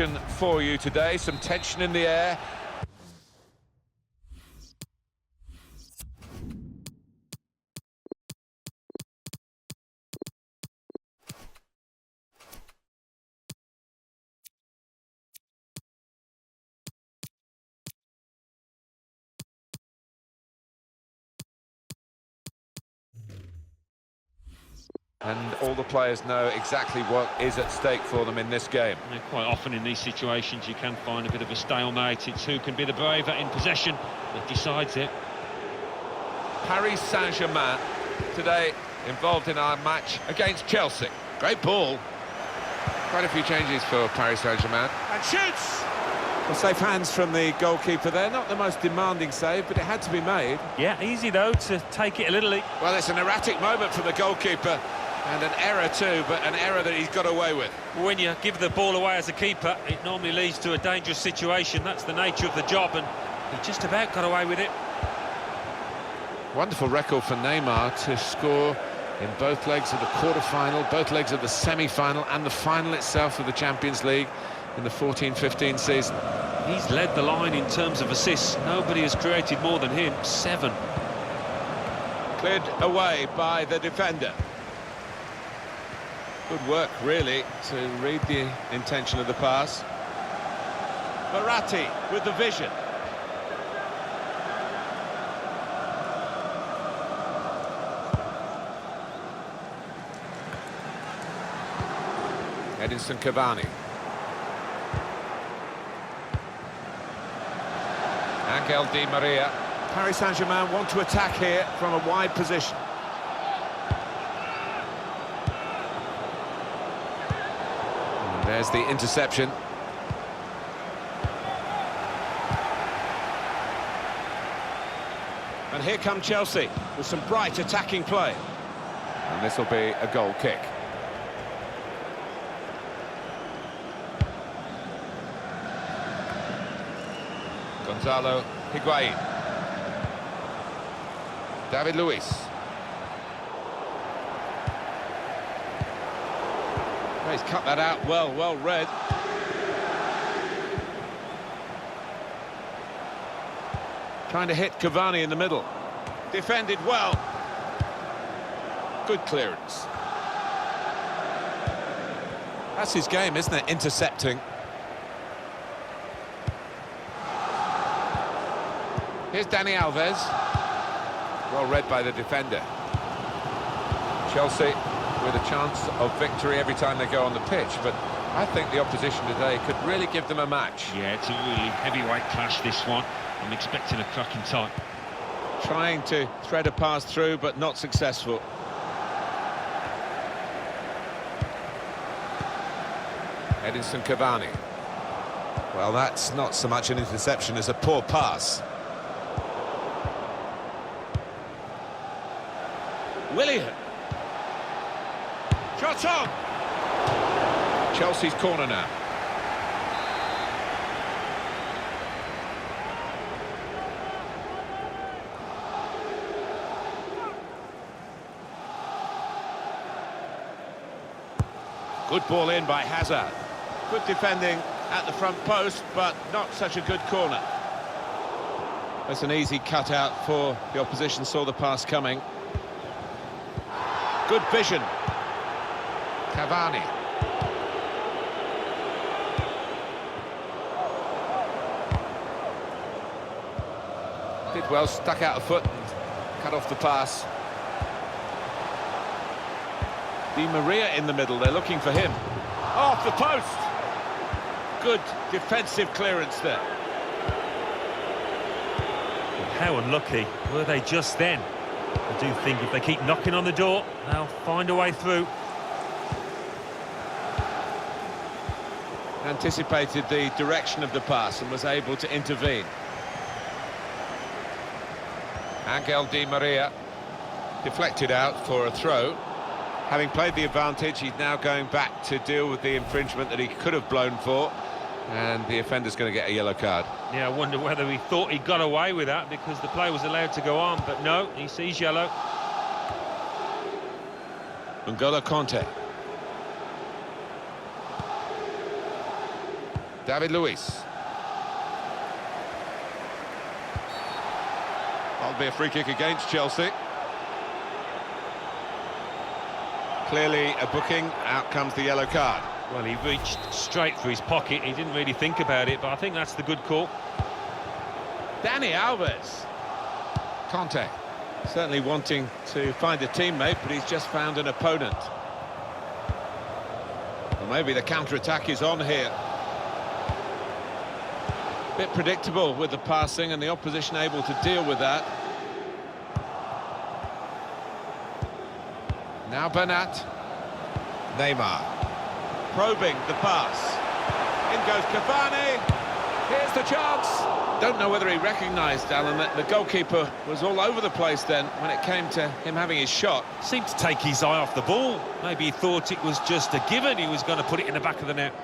action for you today, some tension in the air. And all the players know exactly what is at stake for them in this game. And quite often in these situations you can find a bit of a stalemate. It's who can be the braver in possession that decides it. Paris Saint-Germain today involved in our match against Chelsea. Great ball. Quite a few changes for Paris Saint-Germain. And shoots! Well, safe hands from the goalkeeper there. Not the most demanding save, but it had to be made. Yeah, easy though to take it a little. Well, it's an erratic moment for the goalkeeper. And an error too, but an error that he's got away with. When you give the ball away as a keeper, it normally leads to a dangerous situation. That's the nature of the job, and he just about got away with it. Wonderful record for Neymar to score in both legs of the quarter-final, both legs of the semi-final, and the final itself of the Champions League in the 14-15 season. He's led the line in terms of assists. Nobody has created more than him. 7. Cleared away by the defender. Good work, really, to read the intention of the pass. Verratti with the vision. Edinson Cavani. Angel Di Maria. Paris Saint-Germain want to attack here from a wide position. There's the interception. And here come Chelsea with some bright attacking play. And this will be a goal kick. Gonzalo Higuain. David Luiz. He's cut that out well read. Trying to hit Cavani in the middle. Defended well. Good clearance. That's his game, isn't it? Intercepting. Here's Dani Alves. Well read by the defender. Chelsea with a chance of victory every time they go on the pitch, but I think the opposition today could really give them a match. Yeah, it's a really heavyweight clash, this one. I'm expecting a cracking tie. Trying to thread a pass through, but not successful. Edinson Cavani. Well, that's not so much an interception as a poor pass. Willian. Shot on! Chelsea's corner now. Good ball in by Hazard. Good defending at the front post, but not such a good corner. That's an easy cutout for the opposition, saw the pass coming. Good vision. Cavani. Did well, stuck out a foot and cut off the pass. Di Maria in the middle, they're looking for him. Off the post! Good defensive clearance there. How unlucky were they just then? I do think if they keep knocking on the door, they'll find a way through. Anticipated the direction of the pass and was able to intervene. Angel Di Maria deflected out for a throw. Having played the advantage, he's now going back to deal with the infringement that he could have blown for, and the offender's going to get a yellow card. Yeah, I wonder whether he thought he got away with that because the play was allowed to go on, but no, he sees yellow. N'Golo Kanté. David Luiz. That'll be a free kick against Chelsea. Clearly a booking, out comes the yellow card. Well, he reached straight for his pocket. He didn't really think about it, but I think that's the good call. Dani Alves. Conte. Certainly wanting to find a teammate, but he's just found an opponent. Well, maybe the counter-attack is on here. Bit predictable with the passing and the opposition able to deal with that. Now Bernat. Neymar. Probing the pass. In goes Cavani. Here's the chance. Don't know whether he recognised, Alan, that the goalkeeper was all over the place then when it came to him having his shot. Seemed to take his eye off the ball. Maybe he thought it was just a given. He was going to put it in the back of the net.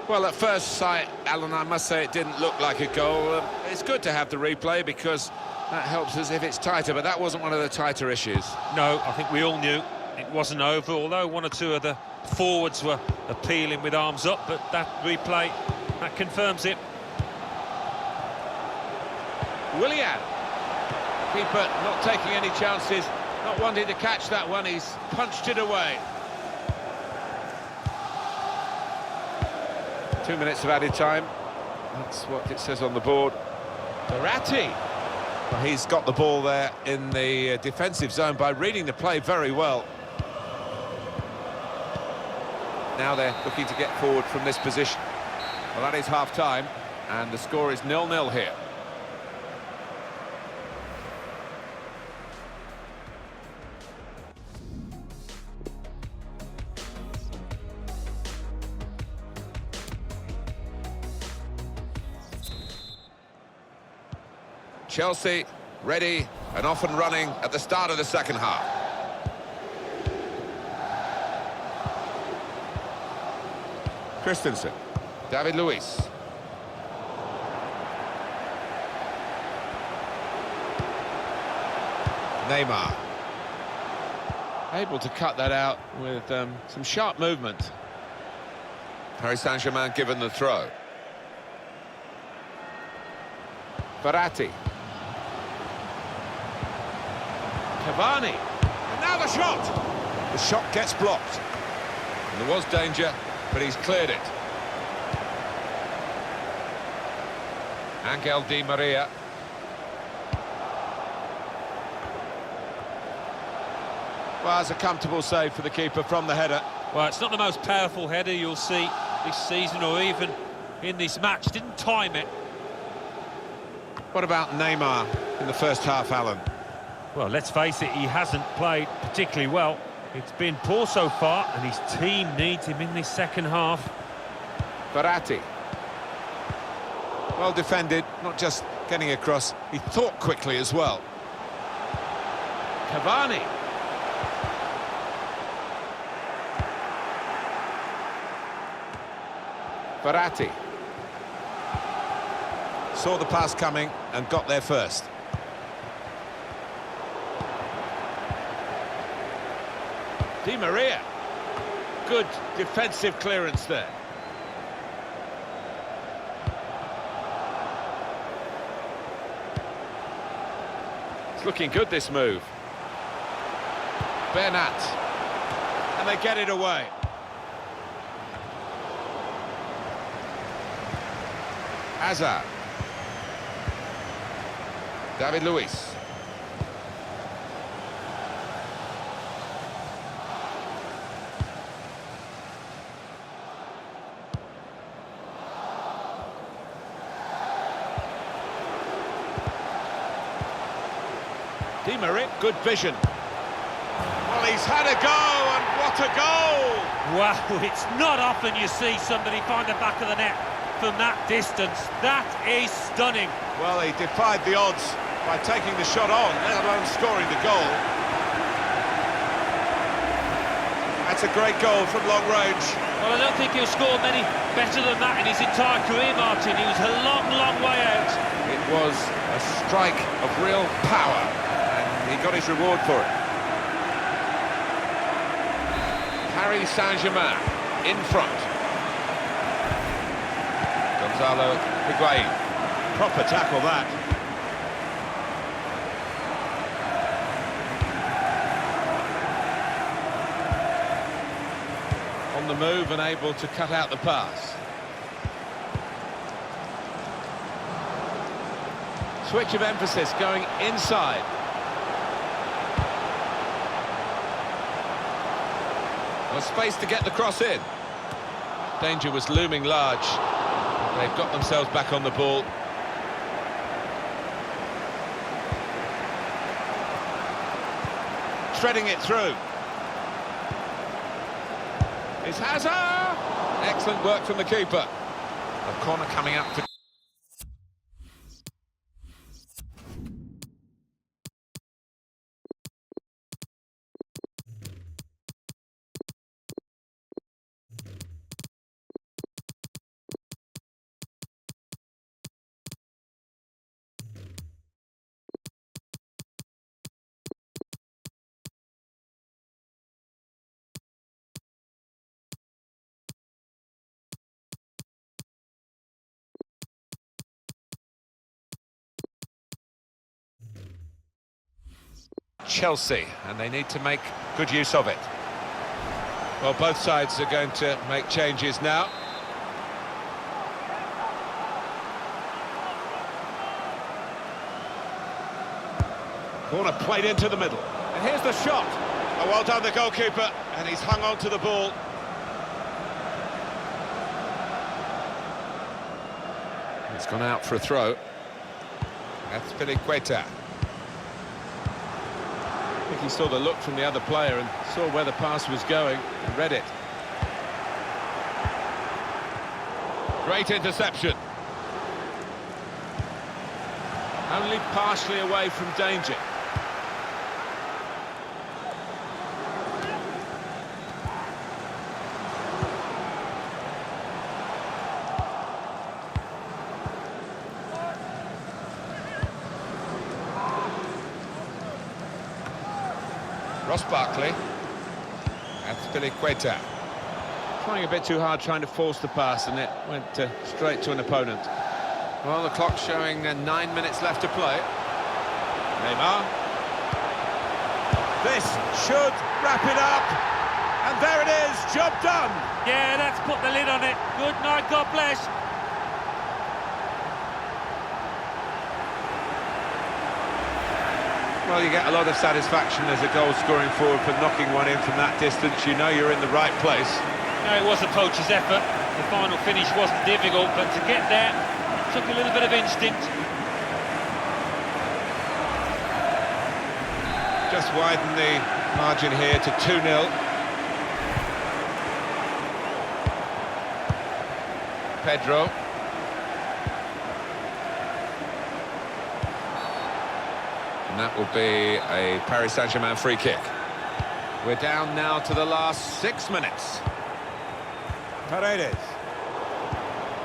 Well, at first sight, Alan, I must say it didn't look like a goal. It's good to have the replay because that helps us if it's tighter, but that wasn't one of the tighter issues. No, I think we all knew it wasn't over, although one or two of the forwards were appealing with arms up, but that replay, that confirms it. Willian. Keeper not taking any chances, not wanting to catch that one, he's punched it away. 2 minutes of added time. That's what it says on the board. Verratti. Well, he's got the ball there in the defensive zone by reading the play very well. Now they're looking to get forward from this position. Well, that is half-time, and the score is 0-0 here. Chelsea ready and off and running at the start of the second half. Christensen. David Luiz. Neymar. Able to cut that out with some sharp movement. Paris Saint-Germain given the throw. Verratti. Cavani. And now the shot! The shot gets blocked. And there was danger, but he's cleared it. Angel Di Maria. Well, it's a comfortable save for the keeper from the header. Well, it's not the most powerful header you'll see this season or even in this match. Didn't time it. What about Neymar in the first half, Alan? Well, let's face it, he hasn't played particularly well. It's been poor so far, and his team needs him in this second half. Verratti. Well defended, not just getting across, he thought quickly as well. Cavani. Verratti. Saw the pass coming and got there first. Di Maria. Good defensive clearance there. It's looking good, this move. Bernat. And they get it away. Hazard. David Luiz. Di Maria, good vision. Well, he's had a go, and what a goal! Wow, it's not often you see somebody find the back of the net from that distance. That is stunning. Well, he defied the odds by taking the shot on, let alone scoring the goal. That's a great goal from long range. Well, I don't think he'll score many better than that in his entire career, Martin. He was a long, long way out. It was a strike of real power, and he got his reward for it. Paris Saint-Germain in front. Gonzalo Higuain. Proper tackle that. On the move and able to cut out the pass. Switch of emphasis going inside. Well, space to get the cross in. Danger was looming large. They've got themselves back on the ball. Threading it through. It's Hazard! Excellent work from the keeper. A corner coming up for... Chelsea, and they need to make good use of it. Well, both sides are going to make changes now. Corner played into the middle. And here's the shot. Oh, well done, the goalkeeper. And he's hung on to the ball. It's gone out for a throw. That's Piliqueta. I think he saw the look from the other player and saw where the pass was going and read it. Great interception. Only partially away from danger. Ross Barkley. That's Piliqueta. Trying a bit too hard, trying to force the pass, and it went straight to an opponent. Well, the clock's showing 9 minutes left to play. Neymar. This should wrap it up. And there it is, job done. Yeah, that's put the lid on it. Good night, God bless. Well, you get a lot of satisfaction as a goal-scoring forward for knocking one in from that distance. You know you're in the right place. No, it was a poacher's effort. The final finish wasn't difficult, but to get there, it took a little bit of instinct. Just widen the margin here to 2-0. Pedro. And that will be a Paris Saint-Germain free kick. We're down now to the last 6 minutes. Paredes.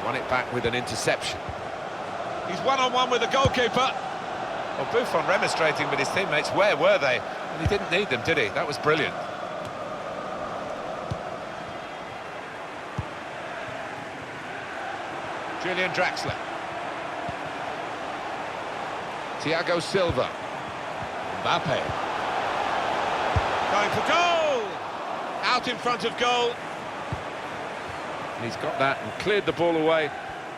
Won it back with an interception. He's one-on-one with the goalkeeper. Well, Buffon remonstrating with his teammates. Where were they? And he didn't need them, did he? That was brilliant. Julian Draxler. Thiago Silva. Mbappe. Going for goal! Out in front of goal. And he's got that and cleared the ball away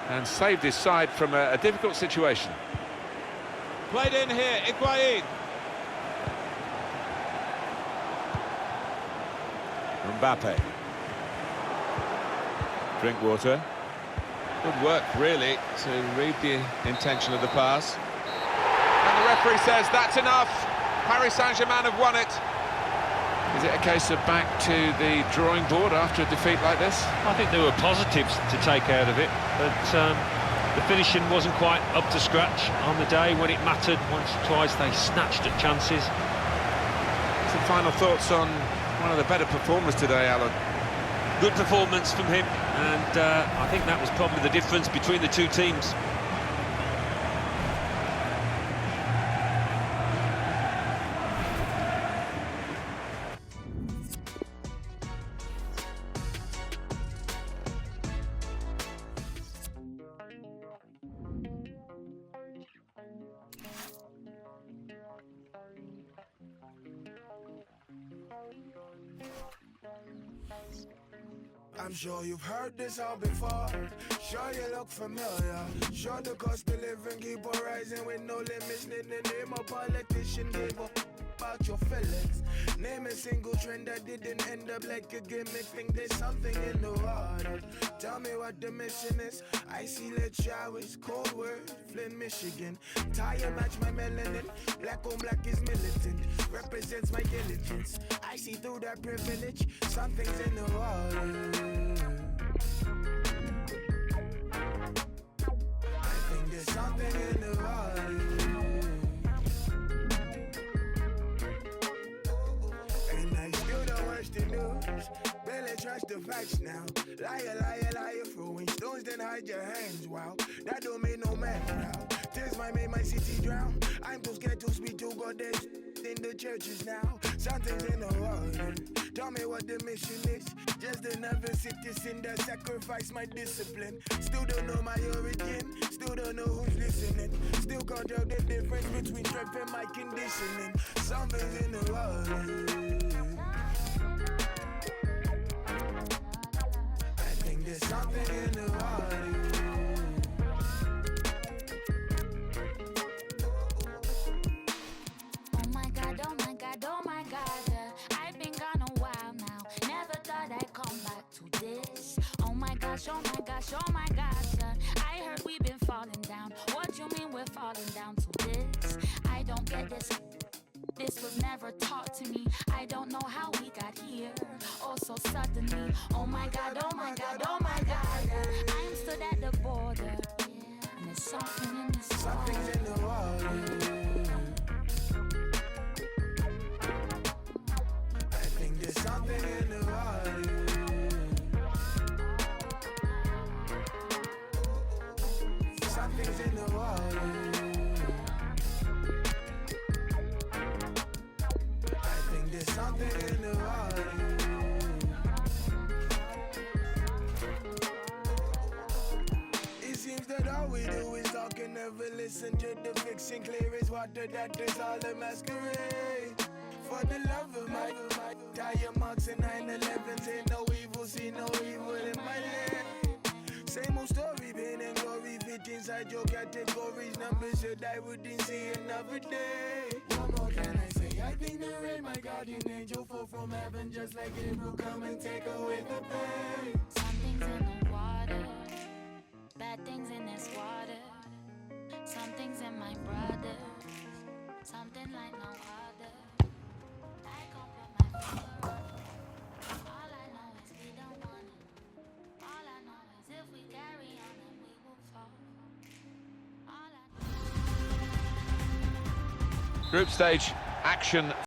and saved his side from a difficult situation. Played in here, Higuain. Mbappe. Drinkwater. Good work, really, to read the intention of the pass. And the referee says that's enough. Paris Saint-Germain have won it. Is it a case of back to the drawing board after a defeat like this? I think there were positives to take out of it, but the finishing wasn't quite up to scratch on the day when it mattered. Once or twice they snatched at chances. Some final thoughts on one of the better performers today, Alan? Good performance from him, and I think that was probably the difference between the two teams. I'm sure you've heard this all before. Sure you look familiar. Sure the cost of living keep on rising with no limits. Name a politician gave up about your feelings. Name a single trend that didn't end up like a gimmick. Think there's something in the water. Tell me what the mission is. Icy lit showers, cold word, Flint, Michigan. Tire match my melanin. Black on black is militant. Represents my diligence. I see through that privilege. Something's in the water. I think there's something in the water. And I still don't watch the news. Barely trust the facts now. Liar, liar, liar, throwing stones, then hide your hands. Wow, that don't make no man proud. Tears might make my city drown. I'm too scared to speak to God. There's in the churches now. Something's in the water. Tell me what the mission is. Just another citizen that sacrificed my discipline. Still don't know my origin. Still don't know who's listening. Still can't tell the difference between strength and my conditioning. Something's in the water. There's something in the water. Oh my God, oh my God, oh my God. I've been gone a while now. Never thought I'd come back to this. Oh my gosh, oh my gosh, oh my gosh. I heard we've been falling down. What you mean we're falling down to this? I don't get this. This was never taught to me. I don't know how we got here. Oh, so suddenly. Oh my God, oh my God, oh my God. I'm stood at the border. Yeah. And there's something in this water. Something's in the water. I think there's something in the water. Something's in the water. There's something in the water. It seems that all we do is talk and never listen to the fiction. Clear as water, that is all a masquerade. For the love of my tire marks and 9/11s. Ain't no evil, see no evil in my lane. Same old story, pain and glory. Fit inside your categories. Numbers should I wouldn't see another day. What more can I say? I've been the rain, my guardian angel, fall from heaven just like Gabriel. Come and take away the pain. Something's in the water. Bad things in this water. Something's in my brother. Something like no other. I can't put my finger on it. All I know is we don't want it. All I know is if we carry on, then we will fall. All I know. Group stage action